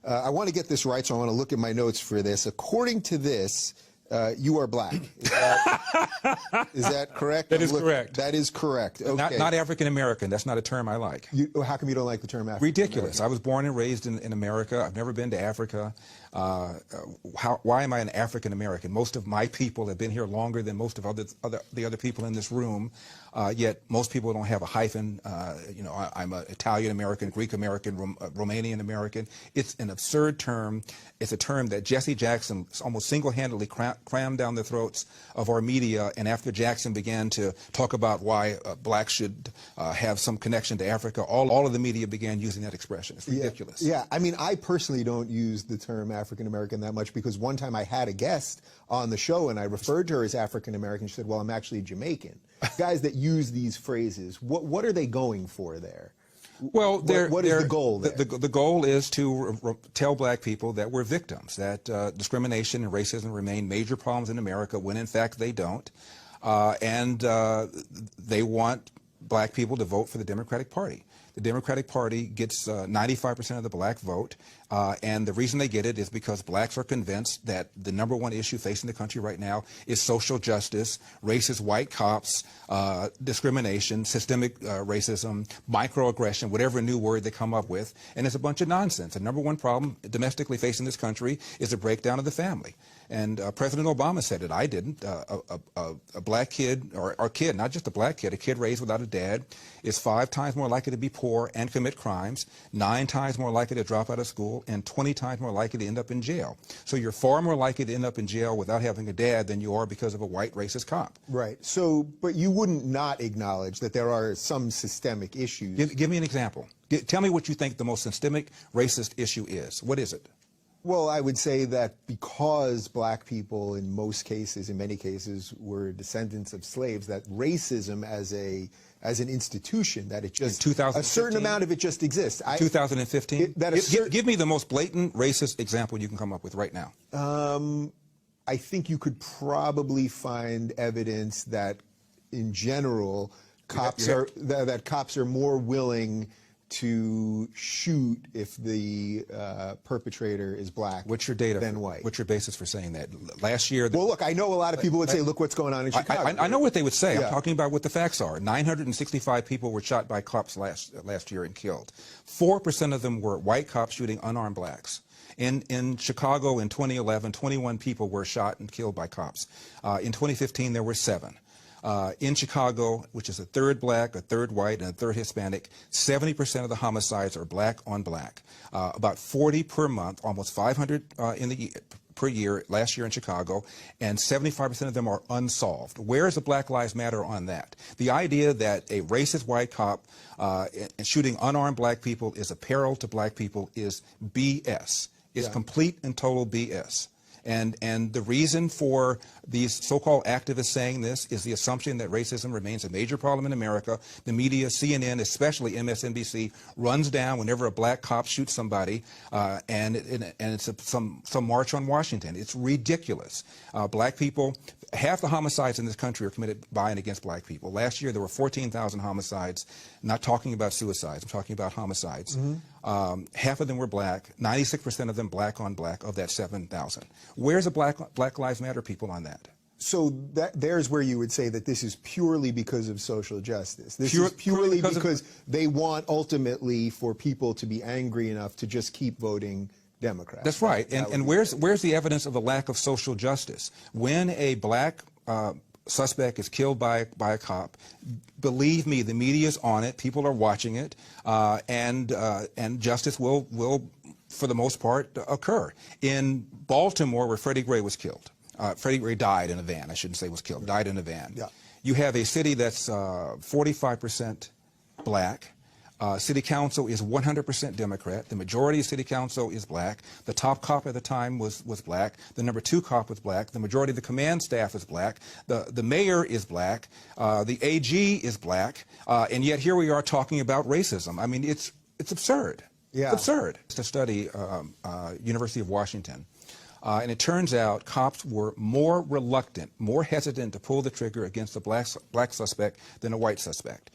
I want to get this right, so I want to look at my notes for this. According to this, you are black. Is that correct? That is correct. That is correct. Okay. Not African American. That's not a term I like. How come you don't like the term African Ridiculous. I was born and raised in America. I've never been to Africa. Why am I an African American? Most of my people have been here longer than most of the other people in this room. Yet most people don't have a hyphen. You know, I'm an Italian American, Greek American, Romanian American. It's an absurd term. It's a term that Jesse Jackson almost single-handedly crammed down the throats of our media. And after Jackson began to talk about why blacks should have some connection to Africa, all of the media began using that expression. It's ridiculous. Yeah, I mean, I personally don't use the term African American that much, because one time I had a guest on the show and I referred to her as African American. She said, well, I'm actually Jamaican. Guys that use these phrases, what are they going for there? Well, what is the goal there? The goal is to tell black people that we're victims, that discrimination and racism remain major problems in America when in fact they don't. And they want black people to vote for the Democratic Party. The Democratic Party gets 95% of the black vote, and the reason they get it is because blacks are convinced that the #1 issue facing the country right now is social justice, racist white cops, discrimination, systemic racism, microaggression, whatever new word they come up with, and it's a bunch of nonsense. The #1 problem domestically facing this country is the breakdown of the family. And President Obama said it. I didn't. A black kid, or a kid, not just a black kid, a kid raised without a dad is 5 times more likely to be poor and commit crimes, 9 times more likely to drop out of school, and 20 times more likely to end up in jail. So you're far more likely to end up in jail without having a dad than you are because of a white racist cop. Right. So, but you wouldn't not acknowledge that there are some systemic issues. Give me an example. Tell me what you think the most systemic racist issue is. What is it? Well, I would say that because black people in most cases, in many cases, were descendants of slaves, that racism as an institution, that it just, a certain amount of it just exists. 2015? Give me the most blatant racist example you can come up with right now. I think you could probably find evidence that, in general, cops are more willing to shoot if the perpetrator is black. What's your data than white. What's your basis for saying that? Last year... Well, look, I know a lot of people would say, look what's going on in Chicago. I know what they would say. Yeah. I'm talking about what the facts are. 965 people were shot by cops last year and killed. 4% of them were white cops shooting unarmed blacks. In Chicago in 2011, 21 people were shot and killed by cops. In 2015, there were 7. In Chicago, which is a third black, a third white, and a third Hispanic, 70% of the homicides are black on black. About 40 per month, almost 500 per year last year in Chicago, and 75% of them are unsolved. Where is the Black Lives Matter on that? The idea that a racist white cop shooting unarmed black people is a peril to black people is BS. It's complete and total BS. And the reason for these so-called activists saying this is the assumption that racism remains a major problem in America. The media, CNN, especially MSNBC, runs down whenever a black cop shoots somebody, and it's some march on Washington. It's ridiculous. Black people, half the homicides in this country are committed by and against black people. Last year there were 14,000 homicides. I'm not talking about suicides. I'm talking about homicides. Half of them were black. 96% of them black on black of that 7,000. Where's the Black Lives Matter people on that? So there's where you would say that this is purely because of social justice. This is purely because they want ultimately for people to be angry enough to just keep voting Democrat. That's right. And where's the evidence of the lack of social justice? When a black suspect is killed by a cop, believe me, the media is on it. People are watching it, and justice will, for the most part, occur. In Baltimore, where Freddie Gray was killed, Freddie Gray died in a van. I shouldn't say was killed. Died in a van. Yeah. You have a city that's 45% black. City council is 100% Democrat. The majority of city council is black. The top cop at the time was black. The #2 cop was black. The majority of the command staff is black. The mayor is black. The AG is black. And yet here we are talking about racism. I mean, it's absurd. Yeah. It's absurd. It's a study, University of Washington. And it turns out cops were more reluctant, more hesitant to pull the trigger against a black suspect than a white suspect.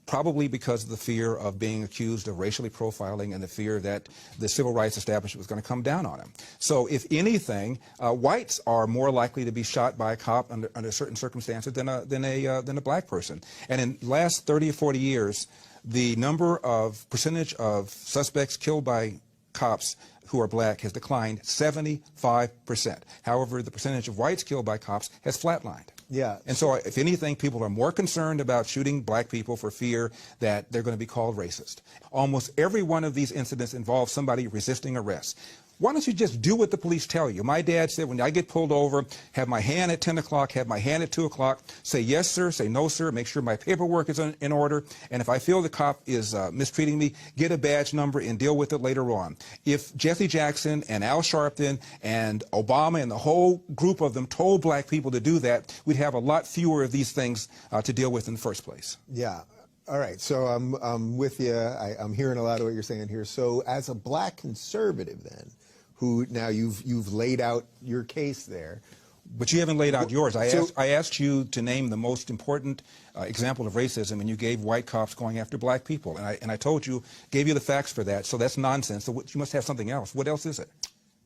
Probably because of the fear of being accused of racially profiling and the fear that the civil rights establishment was going to come down on him. So if anything, whites are more likely to be shot by a cop under certain circumstances than a black person. And in the last 30 or 40 years, the percentage of suspects killed by cops who are black has declined 75%. However, the percentage of whites killed by cops has flatlined. Yeah. And so, if anything, people are more concerned about shooting black people for fear that they're going to be called racist. Almost every one of these incidents involves somebody resisting arrest. Why don't you just do what the police tell you? My dad said, when I get pulled over, have my hand at 10 o'clock, have my hand at 2 o'clock, say yes, sir, say no, sir, make sure my paperwork is in order, and if I feel the cop is mistreating me, get a badge number and deal with it later on. If Jesse Jackson and Al Sharpton and Obama and the whole group of them told black people to do that, we'd have a lot fewer of these things to deal with in the first place. Yeah. All right, so I'm with you. I'm hearing a lot of what you're saying here. So as a black conservative then, who now you've laid out your case there. But you haven't laid out yours. I asked you to name the most important example of racism, and you gave white cops going after black people. And I told you, gave you the facts for that, so that's nonsense. So you must have something else. What else is it?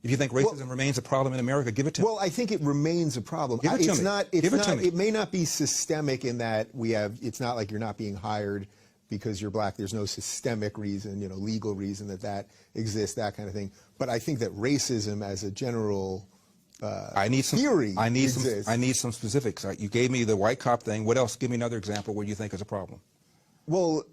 If you think racism remains a problem in America, give it to me. Well, I think it remains a problem. Give it to me. It may not be systemic in that it's not like you're not being hired because you're black. There's no systemic reason, legal reason that exists, that kind of thing. But I think that racism as a general theory exists. I need some specifics. You gave me the white cop thing. What else? Give me another example where you think is a problem. Well,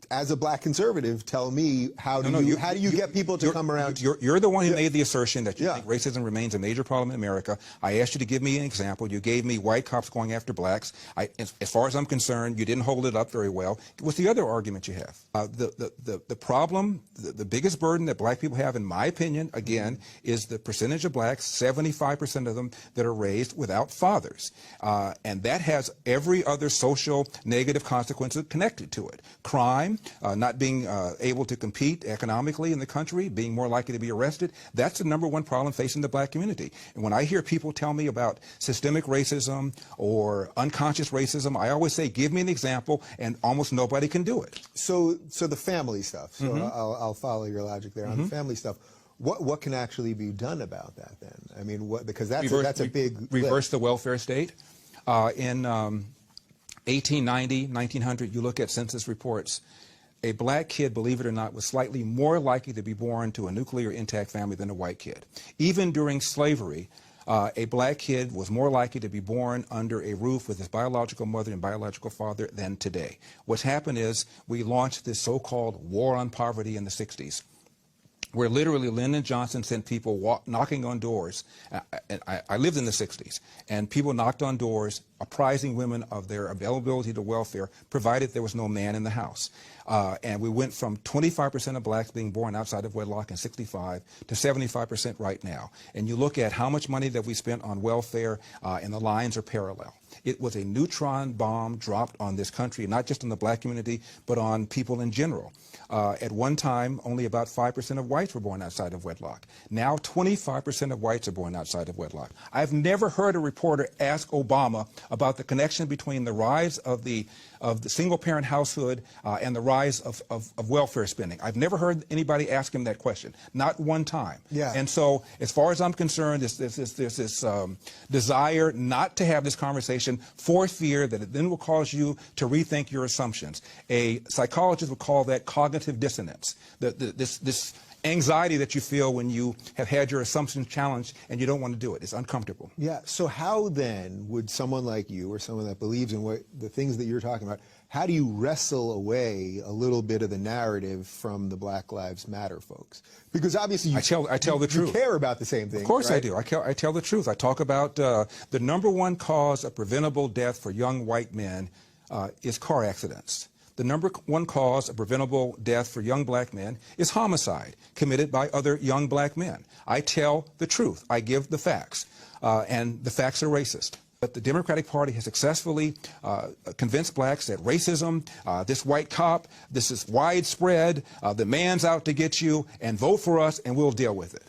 as a black conservative, tell me how do you get people to come around? You're the one who made the assertion that you think racism remains a major problem in America. I asked you to give me an example. You gave me white cops going after blacks. As far as I'm concerned, you didn't hold it up very well. What's the other argument you have? The problem, the biggest burden that black people have, in my opinion, again, is the percentage of blacks, 75% of them, that are raised without fathers. And that has every other social negative consequence connected to it. Crime, not being able to compete economically in the country, being more likely to be arrested, that's the #1 problem facing the black community. And when I hear people tell me about systemic racism or unconscious racism, I always say, give me an example, and almost nobody can do it. So the family stuff, so I'll follow your logic there. On the family stuff, what can actually be done about that then? I mean, because that's a big reverse the welfare state. In 1890, 1900, you look at census reports, a black kid, believe it or not, was slightly more likely to be born to a nuclear intact family than a white kid. Even during slavery, a black kid was more likely to be born under a roof with his biological mother and biological father than today. What's happened is we launched this so-called war on poverty in the 60s, where literally Lyndon Johnson sent people knocking on doors. I lived in the 60s, and people knocked on doors apprising women of their availability to welfare, provided there was no man in the house. And we went from 25% of blacks being born outside of wedlock in 65 to 75% right now. And you look at how much money that we spent on welfare, and the lines are parallel. It was a neutron bomb dropped on this country, not just on the black community, but on people in general. At one time, only about 5% of whites were born outside of wedlock. Now 25% of whites are born outside of wedlock. I've never heard a reporter ask Obama about the connection between the rise of the single-parent household and the rise of welfare spending. I've never heard anybody ask him that question, not one time. Yeah. And so, as far as I'm concerned, there's this desire not to have this conversation for fear that it then will cause you to rethink your assumptions. A psychologist would call that cognitive dissonance. This anxiety that you feel when you have had your assumptions challenged and you don't want to do it. It's uncomfortable. Yeah. So how then would someone like you, or someone that believes in the things that you're talking about, how do you wrestle away a little bit of the narrative from the Black Lives Matter folks? Because obviously I tell the truth. You care about the same thing. Of course, right? I do. I tell the truth. I talk about the #1 cause of preventable death for young white men is car accidents. The #1 cause of preventable death for young black men is homicide committed by other young black men. I tell the truth. I give the facts, and the facts are racist. But the Democratic Party has successfully convinced blacks that racism, this white cop, this is widespread, the man's out to get you, and vote for us and we'll deal with it.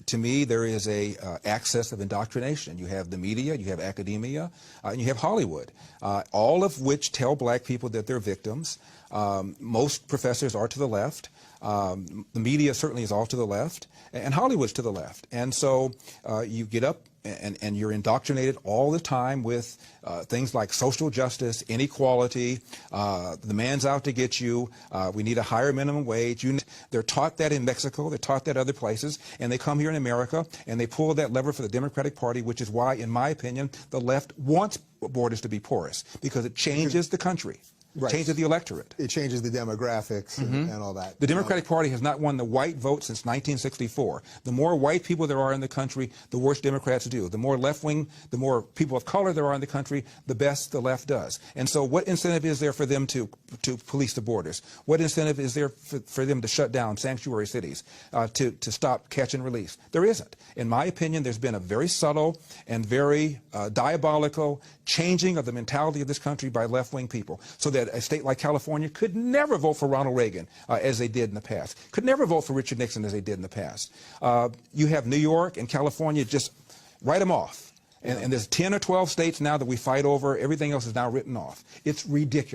To me, there is a access of indoctrination. You have the media, you have academia, and you have Hollywood, all of which tell black people that they're victims. Most professors are to the left. The media certainly is all to the left, and Hollywood's to the left. And so you get up and you're indoctrinated all the time with things like social justice, inequality, the man's out to get you, we need a higher minimum wage. They're taught that in Mexico, they're taught that other places, and they come here in America and they pull that lever for the Democratic Party, which is why, in my opinion, the left wants borders to be porous, because it changes the country. Right. Changes the electorate. It changes the demographics and all that. The Democratic Party has not won the white vote since 1964. The more white people there are in the country, the worse Democrats do. The more left-wing, the more people of color there are in the country, the best the left does. And so what incentive is there for them to police the borders? What incentive is there for them to shut down sanctuary cities, to stop catch and release? There isn't. In my opinion, there's been a very subtle and very diabolical changing of the mentality of this country by left-wing people, so that a state like California could never vote for Ronald Reagan as they did in the past, could never vote for Richard Nixon as they did in the past. You have New York and California, just write them off. And there's 10 or 12 states now that we fight over. Everything else is now written off. It's ridiculous.